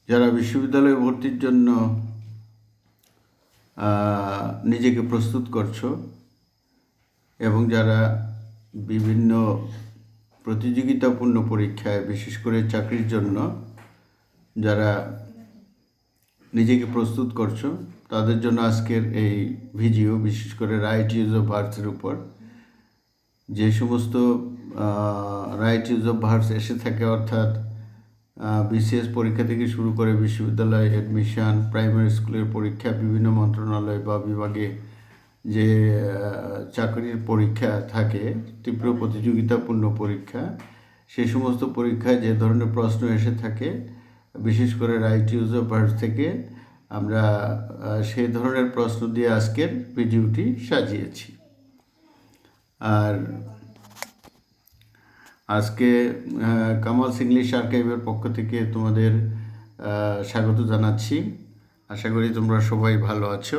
যারা বিশ্ববিদ্যালয়ে ভর্তির জন্য নিজেকে প্রস্তুত করছো এবং যারা বিভিন্ন প্রতিযোগিতাপূর্ণ পরীক্ষায় বিশেষ করে চাকরির জন্য যারা নিজেকে প্রস্তুত করছো তাদের জন্য আজকের এই ভিডিও বিশেষ করে রাইট ইউজ অফ ভার্বসের উপর। যে সমস্ত রাইট ইউজ অফ ভার্বস এসে থাকে, অর্থাৎ বিসিএস পরীক্ষা থেকে শুরু করে বিশ্ববিদ্যালয় অ্যাডমিশন, প্রাইমারি স্কুলের পরীক্ষা, বিভিন্ন মন্ত্রণালয় বা বিভাগে যে চাকরির পরীক্ষা থাকে, তীব্র প্রতিযোগিতাপূর্ণ পরীক্ষা, সে সমস্ত পরীক্ষায় যে ধরনের প্রশ্ন এসে থাকে বিশেষ করে রাইট ইউজ অফ ভার্বস থেকে, আমরা সেই ধরনের প্রশ্ন দিয়ে আজকের ভিডিওটি সাজিয়েছি। আর আজকে কামালস ইংলিশ আর্কাইভের পক্ষ থেকে তোমাদের স্বাগত জানাচ্ছি। আশা করি তোমরা সবাই ভালো আছো।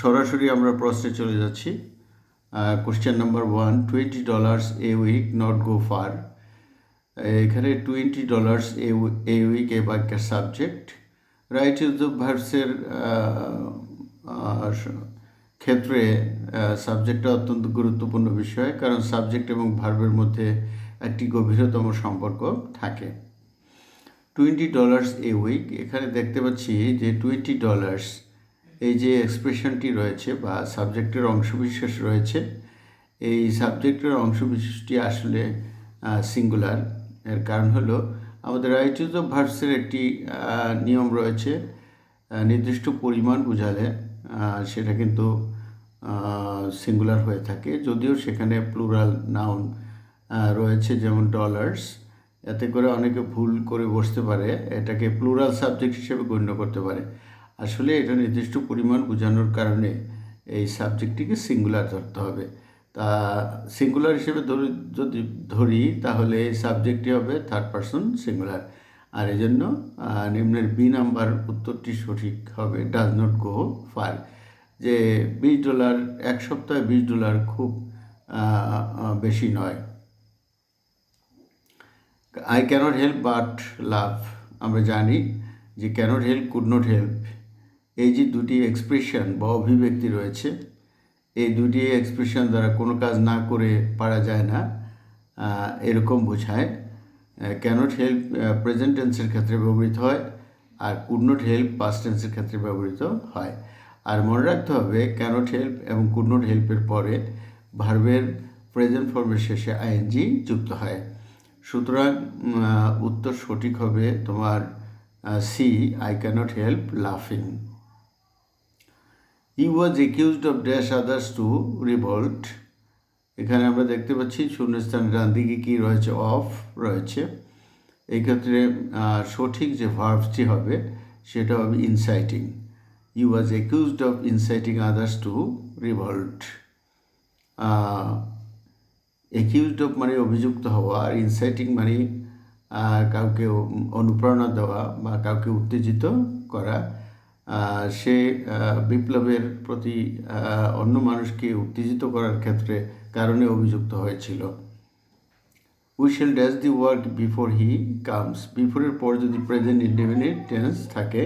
সরাসরি আমরা প্রশ্নে চলে যাচ্ছি। Question number 1, $20 a week not go far. এখানে $20 এ উইক এ বাক্যের সাবজেক্ট। রাইট ইউজ অফ ভার্বসের ক্ষেত্রে সাবজেক্টটা অত্যন্ত গুরুত্বপূর্ণ বিষয়, কারণ সাবজেক্ট এবং ভার্বের মধ্যে একটি গভীরতম সম্পর্ক থাকে। $20 এ উইক, এখানে দেখতে পাচ্ছি যে $20 এই যে এক্সপ্রেশনটি রয়েছে বা সাবজেক্টের অংশবিশেষ রয়েছে, এই সাবজেক্টের অংশবিশেষটি আসলে সিঙ্গুলার। এর কারণ হলো আমাদের রাইট ইউজ অফ ভার্বসের একটি নিয়ম রয়েছে, নির্দিষ্ট পরিমাণ বোঝালে সেটা কিন্তু সিঙ্গুলার হয়ে থাকে, যদিও সেখানে প্লুরাল নাউন রয়েছে যেমন ডলার্স। এতে করে অনেকে ভুল করে বসতে পারে, এটাকে প্লুরাল সাবজেক্ট হিসেবে গণ্য করতে পারে। আসলে এটা নির্দিষ্ট পরিমাণ বোঝানোর কারণে এই সাবজেক্টটিকে সিঙ্গুলার ধরতে হবে। তা সিঙ্গুলার হিসেবে যদি ধরি তাহলে এই সাবজেক্টটি হবে থার্ড পারসন সিঙ্গুলার। আর এই জন্য নিম্নের বি নাম্বার উত্তরটি সঠিক হবে, ডাজ নট গো ফার। যে $20 এক সপ্তাহে $20 খুব বেশি নয়। আই ক্যানট হেল্প বাট লাভ, আমরা জানি যে cannot help, could not help, এই যে দুটি এক্সপ্রেশন বা অভিব্যক্তি রয়েছে, এই দুটি এক্সপ্রেশন দ্বারা কোনো কাজ না করে পারা যায় না, এরকম বোঝায়। ক্যানট হেল্প প্রেজেন্ট টেন্সের ক্ষেত্রে ব্যবহৃত হয়, আর কুড নট হেল্প পাস্ট টেন্সের ক্ষেত্রে ব্যবহৃত হয়। আর মনে রাখতে হবে ক্যানট হেল্প এবং কুড নট হেল্পের পরে ভার্বের প্রেজেন্ট ফর্মের শেষে আইএনজি যুক্ত হয়। সুতরাং উত্তর সঠিক হবে তোমার সি, আই ক্যানট হেল্প লাফিং। হি ওয়াজ accused of dash others to revolt. এখানে আমরা দেখতে পাচ্ছি শূন্যস্থান ডান দিকে কী রয়েছে, অফ রয়েছে। এই ক্ষেত্রে সঠিক যে ভার্বটি হবে সেটা হবে inciting. He was accused of inciting others to revolt. Accused of মানে অভিযুক্ত হওয়া, আর ইনসাইটিং মানে কাউকে অনুপ্রেরণা দেওয়া বা কাউকে উত্তেজিত করা। সে বিপ্লবের প্রতি অন্য মানুষকে উত্তেজিত করার ক্ষেত্রে কারণে অভিযুক্ত হয়েছিল। We shall dash the work before he comes. বিফোরের পর যদি প্রেজেন্ট ইনডেফিনিট টেন্স থাকে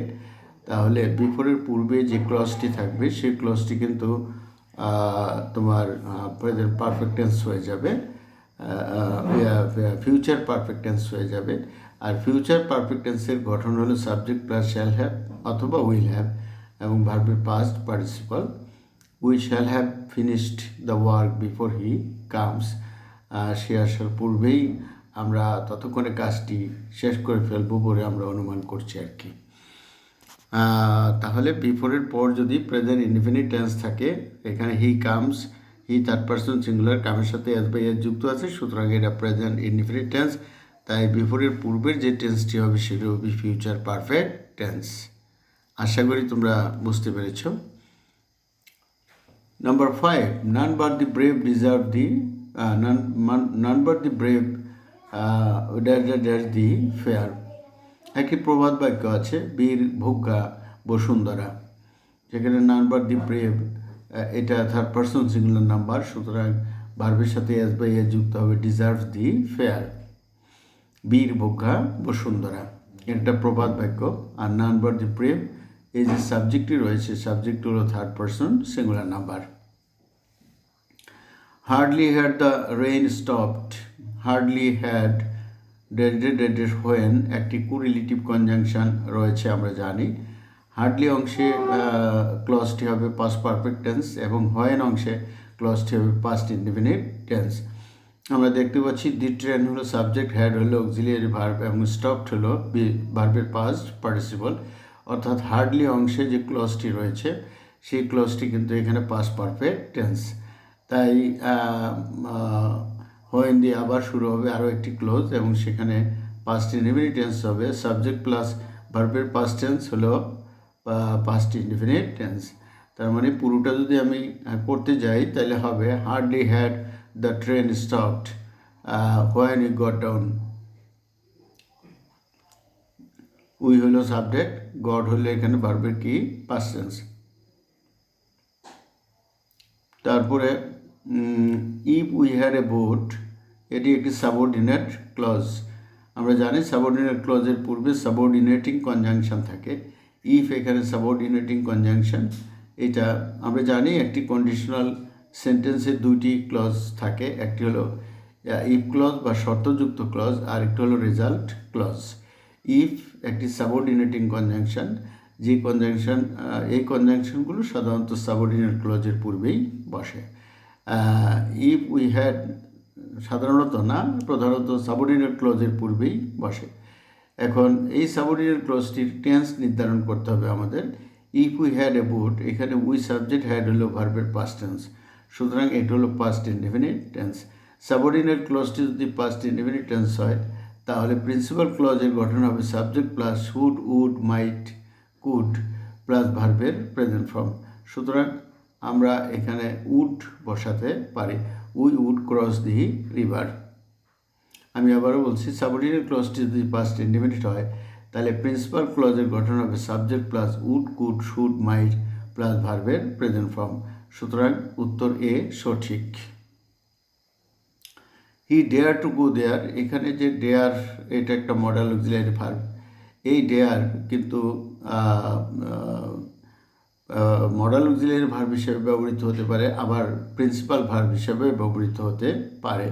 তাহলে বিফোরের পূর্বে যে ক্লজটি থাকবে সেই ক্লজটি কিন্তু তোমার প্রেজেন্ট পারফেক্ট টেন্স হয়ে যাবে, ফিউচার পারফেক্ট টেন্স হয়ে যাবে। আর ফিউচার পারফেক্ট টেন্সের গঠন হলো সাবজেক্ট প্লাস শ্যাল হ্যাভ অথবা উইল হ্যাভ এবং ভার্বের past participle. We shall have finished the work before he comes, সে আসার পূর্বেই আমরা ততক্ষণে কাজটি শেষ করে ফেলবো বলে আমরা অনুমান করছি আর কি। তাহলে বিফোরের পর যদি প্রেজেন্ট ইনডিফিনিট টেন্স থাকে, এখানে he comes, he third person singular, কামের সাথে এস বাই এস যুক্ত আছে, সুতরাং এটা প্রেজেন্ট ইনডিফিনিট টেন্স। তাই বিফোরের পূর্বের যে টেন্সটি হবে সেটা হবে ফিউচার পারফেক্ট টেন্স। আশা করি তোমরা বুঝতে পেরেছ। Number 5, none but the brave deserve the none but the brave the fair। একটি প্রবাদ বাক্য আছে, বীর ভোগ্যা বসুন্ধরা, যেখানে নান বাট দি ব্রেভ এটা থার্ড পারসন সিঙ্গুলার নাম্বার, সুতরাং ভার্বের সাথে এস বাই এস যুক্ত হবে ডিজার্ভস দি ফেয়ার। বীরভোগ্যা বসুন্ধরা, এটা প্রবাদ বাক্য। আর নান বাট দি প্রেম, এই যে সাবজেক্টটি রয়েছে, সাবজেক্ট হলো third person singular number. Hardly had the rain stopped, hardly had dead when একটি কুরিলেটিভ কনজাংশন রয়েছে আমরা জানি। হার্ডলি অংশে ক্লজটি হবে পাস্ট পারফেক্ট টেন্স এবং হোয়েন অংশে ক্লজটি হবে পাস্ট ইনডিফিনিট টেন্স। আমরা দেখতে পাচ্ছি দি ট্রেন হলো সাবজেক্ট, হ্যাড হলো অক্সিলিয়ারি ভার্ব এবং স্টপড হলো ভার্বের পাস্ট পার্টিসিপল। অর্থাৎ হার্ডলি অংশে যে ক্লজটি রয়েছে সেই ক্লজটি কিন্তু এখানে পাস্ট পারফেক্ট টেন্স। তাই হোয়েন দিয়ে আবার শুরু হবে আরও একটি ক্লোজ এবং সেখানে পাস্ট ইনডিফিনিট টেন্স হবে। সাবজেক্ট প্লাস ভার্বের পাস্ট টেন্স হলো পাস্ট ইনডিফিনিট টেন্স। তার মানে পুরোটা যদি আমি করতে যাই তাহলে হবে hardly had the train stopped when you got down. We হলো সাবজেক্ট, গড হলো এখানে ভার্বের কি পাস্ট টেন্স। তারপরে if we had a boat, এটি একটি সাবঅর্ডিনেট ক্লজ। আমরা জানি সাবঅর্ডিনেট ক্লজের পূর্বে সাবঅর্ডিনেটিং কনজাংশন থাকে। ইফ এখানে সাবঅর্ডিনেটিং কনজাংশন, এটা আমরা জানি একটি কন্ডিশনাল সেন্টেন্সে দুইটি ক্লজ থাকে, একটি হলো ইফ ক্লজ বা শর্তযুক্ত ক্লজ, আর একটি হলো রেজাল্ট ক্লজ। ইফ একটি সাবঅর্ডিনেটিং কনজাংশন, যে কনজাংশন এই কনজাংশনগুলো সাধারণত সাবঅর্ডিনেট ক্লজের পূর্বেই বসে। ইফ উই হ্যাড সাধারণত না, প্রধানত সাবঅর্ডিনেট ক্লজের পূর্বেই বসে। এখন এই সাবঅর্ডিনেট ক্লজটির টেন্স নির্ধারণ করতে হবে আমাদের। If we had a boat, এখানে উই সাবজেক্ট, হ্যাড হলো ভার্বের পাস্ট টেন্স, সুতরাং এটা হলো পাস্ট ইনডিফিনিট টেন্স। সাবঅর্ডিনেট ক্লজটি যদি পাস্ট ইনডিফিনিট টেন্স হয় তাহলে প্রিন্সিপাল ক্লজের গঠন হবে subject plus should, would, might, could plus ভার্বের প্রেজেন্ট ফর্ম। সুতরাং আমরা এখানে উড বসাতে পারি, we would cross the river. আমি আবারও বলছি, সাবঅর্ডিনেট ক্লজটি যদি পাস্ট ইনডিফিনিট হয় তাহলে প্রিন্সিপাল ক্লজের গঠন হবে subject plus would, could, should, might plus ভার্বের প্রেজেন্ট ফর্ম। সুতরাং উত্তর এ সঠিক। হি ডেয়ার টু গো দেয়ার, এখানে যে ডেয়ার এটা একটা মডেল অক্সিলিয়ারি ভার্ব। এই ডেয়ার কিন্তু মডেল অক্সিলিয়ারি ভার্ব হিসেবে ব্যবহৃত হতে পারে, আবার প্রিন্সিপাল ভার্ব হিসেবে ব্যবহৃত হতে পারে।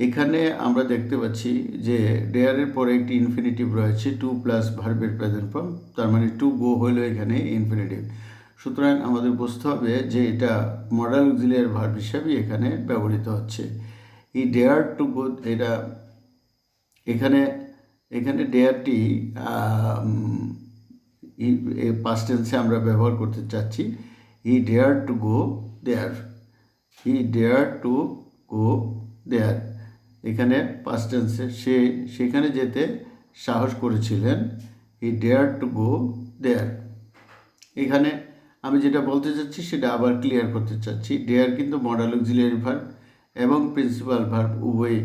এখানে আমরা দেখতে পাচ্ছি যে ডেয়ারের পরে একটি ইনফিনিটিভ রয়েছে, টু প্লাস ভার্বের প্রেজেন্ট ফর্ম, তার মানে টু গো হলো এখানে ইনফিনিটিভ। সুতরাং আমাদের বুঝতে হবে যে এটা মডেল অক্সিলিয়ারি ভার্ব হিসেবে এখানে ব্যবহৃত হচ্ছে। ই ডেয়ার টু গো, এটা এখানে ডেয়ারটি পাস্ট টেন্সে আমরা ব্যবহার করতে চাচ্ছি। He dare to go there, he dare to go there, এখানে পাস্ট টেন্সে সে সেখানে যেতে সাহস করেছিলেন। He dare to go there. এখানে আমি যেটা বলতে চাচ্ছি সেটা আবার ক্লিয়ার করতে চাচ্ছি। ডেয়ার কিন্তু মডেল অক্সিলিয়ারি ভার্ব এবং প্রিন্সিপাল ভার্ব উভয়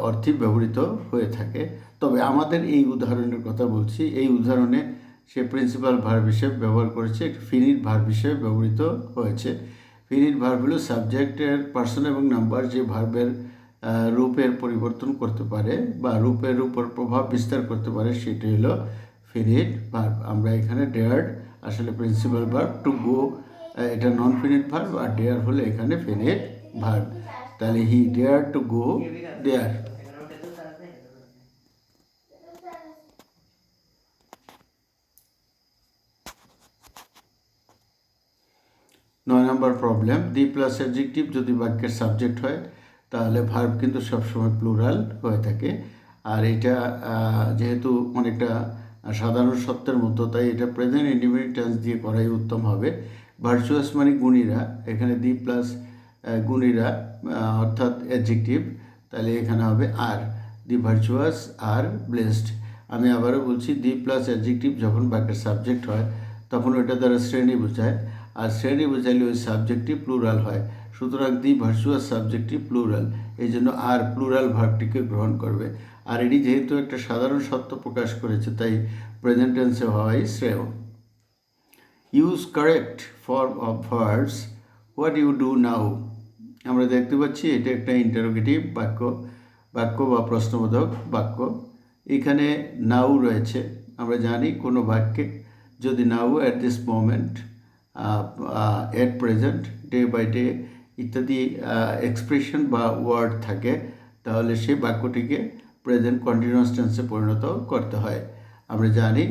অর্থে ব্যবহৃত হয়ে থাকে। তবে আমাদের এই উদাহরণের কথা বলছি, এই উদাহরণে সে প্রিন্সিপাল ভার্ব হিসেবে ব্যবহার করেছে, ফিনিট ভার্ব হিসেবে ব্যবহৃত হয়েছে। ফিনিট ভার্ব হলো সাবজেক্টের পার্সন এবং নাম্বার যে ভার্বের রূপের পরিবর্তন করতে পারে বা রূপের উপর প্রভাব বিস্তার করতে পারে, সেটি হলো ফিনিট ভার্ব। আমরা এখানে ডেয়ার্ড আসলে প্রিন্সিপাল ভার্ব, টু গো এটা নন ফিনিট ভার্ব, আর ডেয়ার হলে এখানে ফিনিট ভার্ব। তাহলে he dare to go there. 9 number problem, the plus adjective যদি বাক্যের সাবজেক্ট হয় তাহলে ভার্ব কিন্তু সবসময় প্লুরাল হয়ে থাকে। আর এটা যেহেতু অনেকটা সাধারণ সত্যের মতো, তাই এটা প্রেজেন্ট ইন্ডিফিনিট টেন্স দিয়ে করাই উত্তম হবে। ভার্চুয়াস মানে গুণীরা, এখানে দি প্লাস গুণীরা অর্থাৎ অ্যাডজেক্টিভ, তাহলে এখানে হবে আর, দি ভার্চুয়াস আর ব্লেসড। আমি আবারও বলছি, দি প্লাস অ্যাডজেক্টিভ যখন বাক্যের সাবজেক্ট হয় তখন ওটা দ্বারা শ্রেণী বোঝায়, আর শ্রেণী বোঝাইলে ওই সাবজেক্টটি প্লুরাল হয়। সুতরাং দি ভার্চুয়াস সাবজেক্টটি প্লুরাল, এই জন্য আর প্লুরাল ভার্বটিকে গ্রহণ করবে। আর এটি যেহেতু একটা সাধারণ সত্য প্রকাশ করেছে তাই প্রেজেন্ট টেন্সে হওয়াই শ্রেয়। Use correct form of verbs, what you do now. আমরা দেখতে পাচ্ছি এটা একটা ইন্টারোগেটিভ বাক্য। বাক্য বা প্রশ্নবোধক বাক্য। এখানে নাও রয়েছে। আমরা জানি কোনো বাক্যে যদি now at this moment, at present, day by day ইত্যাদি এক্সপ্রেশন বা ওয়ার্ড থাকে, তাহলে সেই বাক্যটিকে প্রেজেন্ট কন্টিনিউয়াস টেন্সে পরিণত করতে হয়। আমরা জানি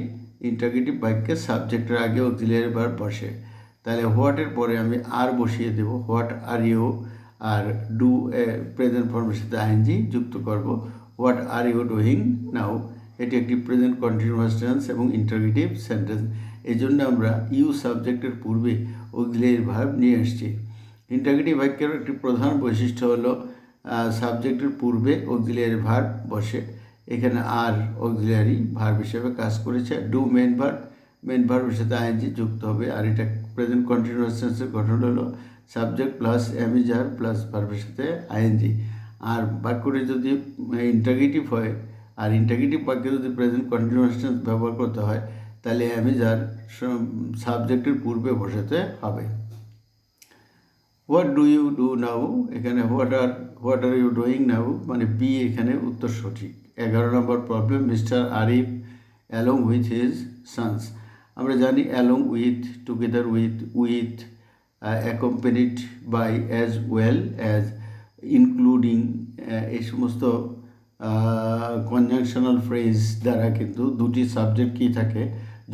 ইন্টারগেটিভ বাক্যে সাবজেক্টের আগে অক্সিলিয়ারি ভার্ব বসে। তাহলে হোয়াটের পরে আমি আর বসিয়ে দেব, হোয়াট আর ইউ, আর ডু প্রেজেন্ট ফর্মের সাথে আইএনজি যুক্ত করব। What are you doing now, এটি একটি প্রেজেন্ট কন্টিনিউয়াস টেন্স এবং ইন্টারগেটিভ সেন্টেন্স। এই জন্য আমরা ইউ সাবজেক্টের পূর্বে অক্সিলিয়ারি ভার্ব নিয়ে এসেছি। ইন্টারগেটিভ বাক্যের একটি প্রধান বৈশিষ্ট্য হলো সাবজেক্টের পূর্বে অক্সিলিয়ারি ভার্ব বসে। এখানে আর অক্সিলিয়ারি ভার্ব হিসেবে কাজ করেছে। ডু মেন ভার্বের সাথে আইএনজি যুক্ত হবে। আর এটা প্রেজেন্ট কন্টিনিউয়াস টেন্সের গঠন হলো সাবজেক্ট প্লাস এমিজার প্লাস ভার্বের সাথে আইএনজি। আর বাক্যটি যদি ইন্টারগেটিভ হয়, আর ইন্টারগেটিভ বাক্যে যদি প্রেজেন্ট কন্টিনিউয়াস টেন্স ব্যবহার করতে হয়, তাহলে এমিজার সাবজেক্টের পূর্বে বসাতে হবে। What do you do now, এখানে what are you doing now মানে বি এখানে উত্তর সঠিক। 11 number problem, mister Arif along with his sons. আমরা জানি along with, together with, accompanied by, as well as, including, এই সমস্ত কনজাংশনাল ফ্রেজ দ্বারা কিন্তু দুটি সাবজেক্ট কী থাকে,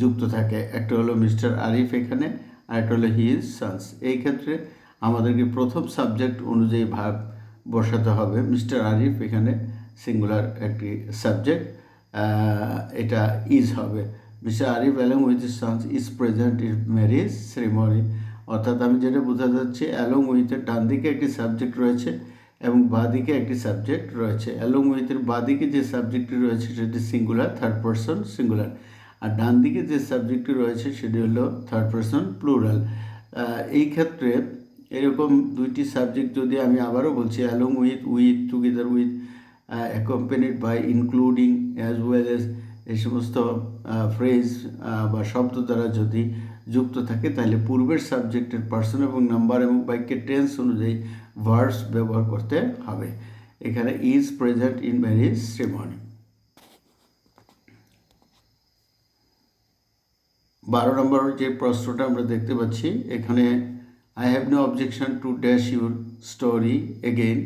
যুক্ত থাকে। একটা হলো মিস্টার আরিফ এখানে, আর একটা হলো হিজ সন্স। এই ক্ষেত্রে আমাদেরকে প্রথম সাবজেক্ট অনুযায়ী ভার্ব বসাতে হবে। মিস্টার আরিফ এখানে সিঙ্গুলার একটি সাবজেক্ট, এটা ইজ হবে। Mister Arif along with his sons is present in marriage ceremony. অর্থাৎ আমি যেটা বোঝা যাচ্ছে, অ্যালং উইথের ডান দিকে একটি সাবজেক্ট রয়েছে এবং বাঁ দিকে একটি সাবজেক্ট রয়েছে। অ্যালং উইথের বাঁ দিকে যে সাবজেক্টটি রয়েছে সেটি সিঙ্গুলার, থার্ড পারসন সিঙ্গুলার, আর ডান দিকে যে সাবজেক্টটি রয়েছে সেটি হলো থার্ড পারসন প্লুরাল। এই ক্ষেত্রে এরকম দুইটি সাবজেক্ট যদি আমি আবারও বলছি, along with, together with, accompanied by, including, as well as, এই সমস্ত ফ্রেজ বা শব্দ দ্বারা যদি যুক্ত থাকে, তাহলে পূর্বের সাবজেক্টের পার্সন এবং নাম্বার এবং বাক্যের টেন্স অনুযায়ী ভার্বস ব্যবহার করতে হবে। এখানে is present in marriage ceremony. 12 number যে প্রশ্নটা আমরা দেখতে পাচ্ছি, এখানে I have no objection to dash your story again.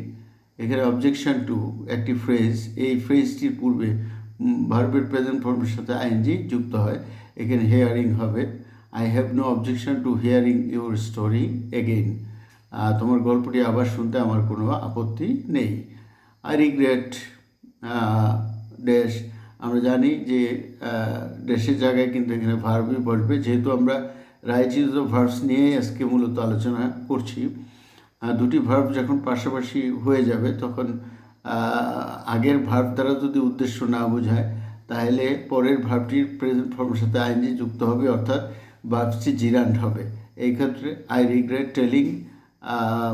এখানে অবজেকশন টু একটি ফ্রেজ, এই ফ্রেজটির পূর্বে ভার্বের প্রেজেন্ট ফর্মের সাথে আইএনজি যুক্ত হয়। এখানে হেয়ারিং হবে। I have no objection to hearing your story again. তোমার গল্পটি আবার শুনতে আমার কোনো আপত্তি নেই। আই রিগ্রেট ড্যাশ, আমরা জানি যে ড্যাশের জায়গায় কিন্তু এখানে ভার্বই বসবে, যেহেতু আমরা রাইট ইউজ অফ ভার্বস নিয়েই আজকে মূলত আলোচনা করছি। দুটি ভার্ব যখন পাশাপাশি হয়ে যাবে, তখন আগের ভার্ব দ্বারা যদি উদ্দেশ্য না বোঝায়, তাহলে পরের ভার্বটির প্রেজেন্ট ফর্মের সাথে আইএনজি যুক্ত হবে, অর্থাৎ ভার্বটি জিরান্ড হবে। এই ক্ষেত্রে I regret telling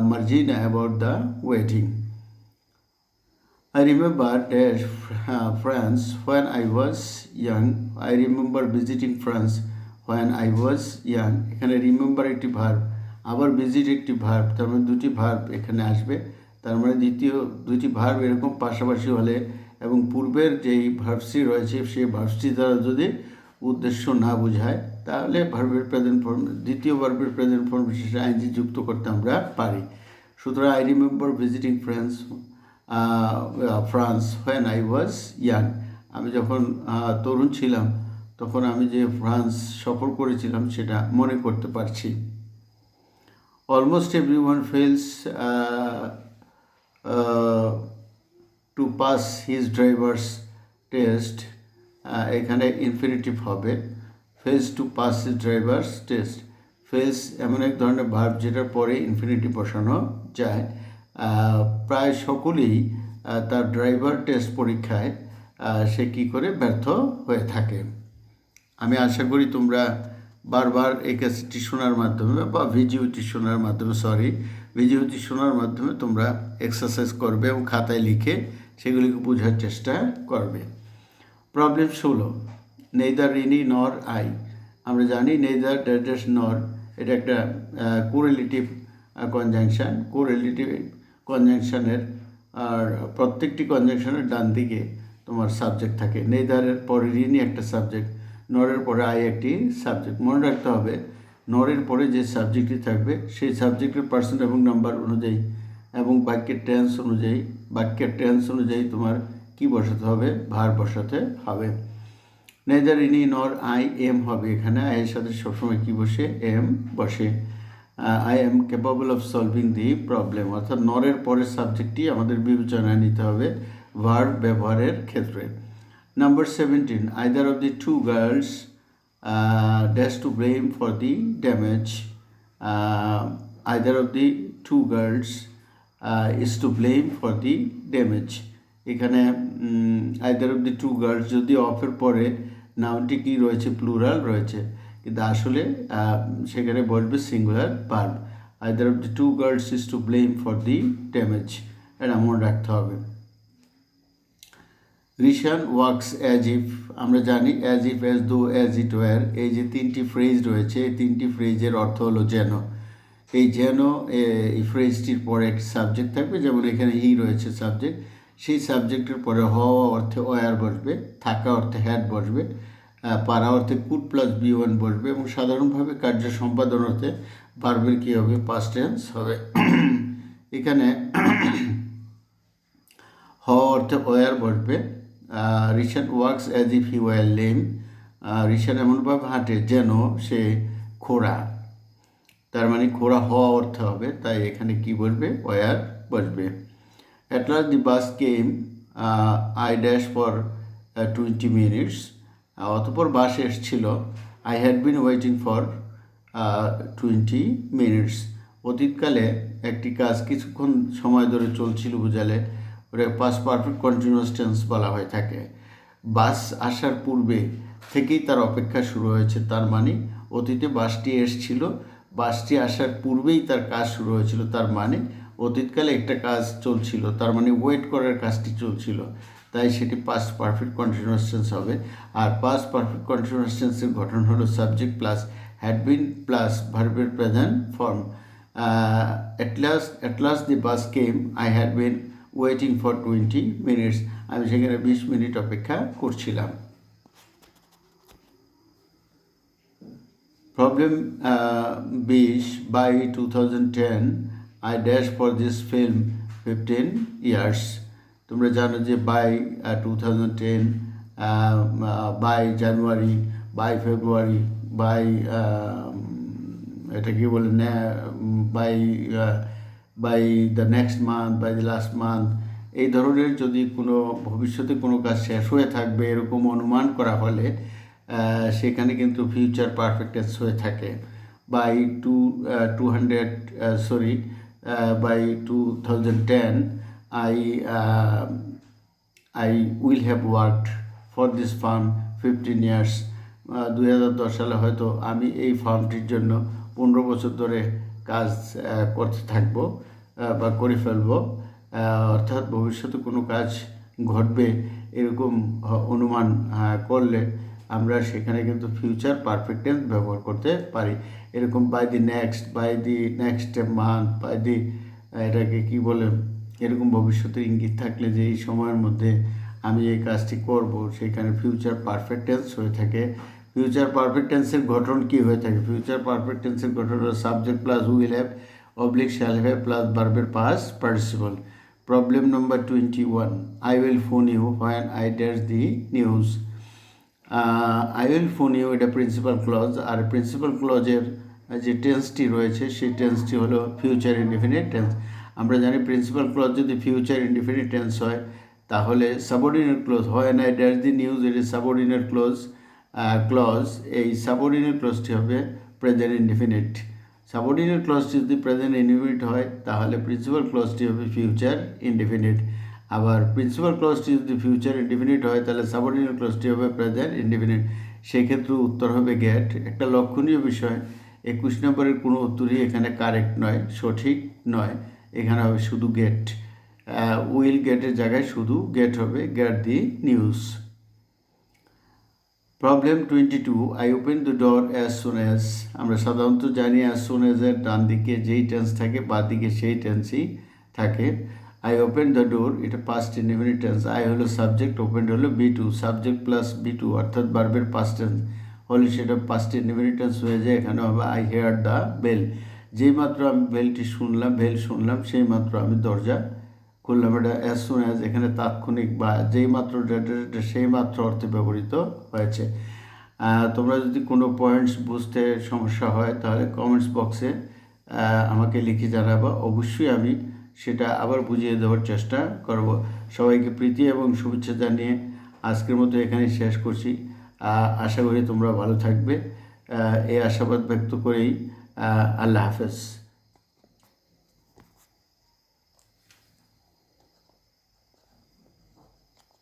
Marjina about the wedding. I remember that France when I was young. I remember visiting France when I was young. এখানে রিমেম্বার একটি ভার্ব, আবার ভিজিট একটি ভার্ব, তার মানে দুটি ভার্ব এখানে আসবে। তার মানে দ্বিতীয় দুটি ভার্ব এরকম পাশাপাশি হলে এবং পূর্বের যেই ভার্বসটি রয়েছে সেই ভার্বসটি দ্বারা যদি উদ্দেশ্য না বোঝায়, তাহলে ভার্বের প্রেজেন্ট ফর্ম, দ্বিতীয় ভার্বের প্রেজেন্ট ফর্ম বিশেষে আইএনজি যুক্ত করতে আমরা পারি। সুতরাং I remember visiting France when I was young. আমি যখন তরুণ ছিলাম তখন আমি যে ফ্রান্স সফর করেছিলাম সেটা মনে করতে পারছি। Almost everyone fails to pass his driver's test. এখানে ইনফিনিটিভ হবে। Fails to pass his driver's test. Fails এমন এক ধরনের ভার্ব যেটার পরে ইনফিনিটিভ বসানো যায়। প্রায় সকলেই তার ড্রাইভার টেস্ট পরীক্ষায় সে কী করে ব্যর্থ হয়ে থাকে। আমি আশা করি তোমরা বারবার এই ক্যাসেটটি শোনার মাধ্যমে বা ভিডিওটি শোনার মাধ্যমে ভিডিওটি শোনার মাধ্যমে তোমরা এক্সারসাইজ করবে এবং খাতায় লিখে সেগুলিকে বোঝার চেষ্টা করবে। প্রবলেম 16, নেইদার রিনি নর আই। আমরা জানি নেইদার ড্যাশ নর এটা একটা কোরিলেটিভ কনজাংশন। কোরিলেটিভ কনজাংশনের আর প্রত্যেকটি কনজাংশনের ডান দিকে তোমার সাবজেক্ট থাকে। নেইদারের পরে ঋণী একটা সাবজেক্ট, নরের পরে আই একটি সাবজেক্ট। মনে রাখতে হবে নরের পরে যে সাবজেক্টটি থাকবে সেই সাবজেক্টের পার্সেন্ট এবং নাম্বার অনুযায়ী এবং বাক্যের টেন্স অনুযায়ী তোমার কি বসাতে হবে, ভার বসাতে হবে। নেদার ইনি নর আই এম হবে, এখানে আইয়ের সাথে সবসময় কি বসে, এম বসে। I am capable of solving the problem, অর্থাৎ নরের পরের সাবজেক্টটি আমাদের বিবেচনায় নিতে হবে ভার্ব ব্যবহারের ক্ষেত্রে। Number 17, either of the two girls dash to blame for the damage. Either of the two girls is to blame for the damage. এখানে either of the two girls যদি অফের পরে নাউনটি কি রয়েছে, প্লুরাল রয়েছে, কিন্তু আসলে সেখানে বসবে singular verb. Either of the two girls is to blame for the damage, এটা মনে রাখতে হবে। রিশান ওয়ার্কস অ্যাজ ইফ, আমরা জানি as if, as though, as it were, এই যে তিনটি ফ্রেজ রয়েছে, এই তিনটি ফ্রেজের অর্থ হলো যেন। এই যেন এই ফ্রেজটির পরে একটি সাবজেক্ট থাকবে, যেমন এখানে হি রয়েছে সাবজেক্ট, সেই সাবজেক্টের পরে হওয়া অর্থে ওয়ার বসবে, থাকা অর্থে হ্যাড বসবে, পারা অর্থে কুড প্লাস বি ওয়ান বসবে, এবং সাধারণভাবে কার্য সম্পাদন অর্থে ভার্বের কী হবে, পাস্ট টেন্স হবে। এখানে হওয়া অর্থে ওয়ার বসবে। Rishan works as if he were lame, Rishan এমনভাবে হাঁটে যেন সে খোড়া, তার মানে খোড়া হওয়া অর্থে হবে, তাই এখানে কি বসবে, ওয়ার বসবে। At last the bus came, I dash for 20 minutes, অতপর বাস এসছিল, I had been waiting for 20 minutes। অতীতকালে একটি কাজ কিছুক্ষণ সময় ধরে চলছিল বোঝালে ওটা পাস্ট পারফেক্ট কন্টিনিউয়াস টেন্স বলা হয়ে থাকে। বাস আসার পূর্বে থেকেই তার অপেক্ষা শুরু হয়েছে, তার মানে অতীতে বাসটি এসছিল, বাসটি আসার পূর্বেই তার কাজ শুরু হয়েছিল, তার মানে অতীতকালে একটা কাজ চলছিল, তার মানে ওয়েট করার কাজটি চলছিল, তাই সেটি পাস্ট পারফেক্ট কন্টিনিউয়াস টেন্স হবে। আর পাস্ট পারফেক্ট কন্টিনিউয়াস টেন্সের গঠন হলো subject plus had been plus ভার্বের present form. At last the bus came, I had been waiting for 20 minutes, আমি সেখানে 20 মিনিট অপেক্ষা করছিলাম। Problem 20, by 2010 I dash for this film 15 years। তোমরা জানো যে by 2010, by January, by February, by এটা কি বলে না, by the next month, by the last month, এই ধরনের যদি কোনো ভবিষ্যতে কোনো কাজ শেষ হয়ে থাকবে এরকম অনুমান করা হলে সেখানে কিন্তু ফিউচার পারফেক্ট টেন্স হয়ে থাকে। By 2010 I will have worked for this firm 15 years। 2010 সালে হয়তো আমি এই ফার্মটির জন্য 15 বছর ধরে কাজ করতে থাকবো বা করে ফেলবো। অর্থাৎ ভবিষ্যতে কোনো কাজ ঘটবে এরকম অনুমান করলে আমরা সেখানে কিন্তু ফিউচার পারফেক্ট টেন্স ব্যবহার করতে পারি। এরকম by the next month, by the, এটাকে কি বলে, এরকম ভবিষ্যতে ইঙ্গিত থাকলে যে এই সময়ের মধ্যে আমি এই কাজটি করব, সেখানে ফিউচার পারফেক্ট টেন্স হয়ে থাকে। ফিউচার পারফেক্ট টেন্সের গঠন কী হয়ে থাকে, ফিউচার পারফেক্ট টেন্সের গঠন হলো subject plus will have oblique shall have plus ভার্বের past participle. Problem number 21, I will phone you when I dash the news. I will phone you এটা প্রিন্সিপাল ক্লজ, আর প্রিন্সিপাল ক্লজের যে টেন্সটি রয়েছে সেই টেন্সটি হলো ফিউচার ইনডিফিনিট টেন্স। আমরা জানি প্রিন্সিপাল ক্লজ যদি ফিউচার ইনডিফিনিট টেন্স হয় তাহলে সাবঅর্ডিনেট ক্লজ হয় না, ড্যাশ দি নিউজ, এটি সাবঅর্ডিনেট ক্লজ। এই সাবঅর্ডিনেট ক্লজটি হবে প্রেজেন্ট ইনডিফিনিট। সাবঅর্ডিনেট ক্লজটি যদি প্রেজেন্ট ইনডিফিনিট হয় তাহলে প্রিন্সিপাল ক্লজটি হবে ফিউচার ইনডিফিনিট। আবার প্রিন্সিপাল ক্লজটি যদি ফিউচার ইনডিফিনিট হয় তাহলে সাবঅর্ডিনেট ক্লজটি হবে প্রেজেন্ট ইনডিফিনিট। সেক্ষেত্রে উত্তর হবে গেট। একটা লক্ষণীয় বিষয়, 21 নম্বরের কোনো উত্তরই এখানে কারেক্ট নয়, সঠিক নয়, এখানে হবে শুধু গেট। উইল গেটের জায়গায় শুধু গেট হবে, gate the news. Problem 22, I open the door as soon as. আমরা সাধারণত জানি অ্যাজ সুন অ্যাজের ডান দিকে যেই টেন্স থাকে বাঁ দিকে সেই টেন্সই থাকে। আই ওপেন দ্য ডোর, এটা পাস্ট ইনডেফিনিট টেন্স। আই হলো সাবজেক্ট, ওপেন হলো B2, সাবজেক্ট প্লাস B2 অর্থাৎ ভার্বের পাস্ট টেন্স হলে সেটা পাস্ট ইনডেফিনিট টেন্স হয়ে যায়। এখানে হবে আই হেয়ার দ্য বেল, যেই মাত্র আমি বেলটি শুনলাম, বেল শুনলাম, সেই মাত্র আমি দরজা খুললাম। এটা অ্যাজ সুন অ্যাজ এখানে তাৎক্ষণিক বা যেই মাত্র সেই মাত্র অর্থে ব্যবহৃত হয়েছে। তোমরা যদি কোনো পয়েন্টস বুঝতে সমস্যা হয় তাহলে কমেন্টস বক্সে আমাকে লিখে জানাবো, অবশ্যই আমি সেটা আবার বুঝিয়ে দেওয়ার চেষ্টা করব। সবাইকে প্রীতি এবং শুভেচ্ছা জানিয়ে আজকের মতো এখানেই শেষ করছি। আশা করি তোমরা ভালো থাকবে, এই আশাবাদ ব্যক্ত করেই আল্লাহ হাফেজ।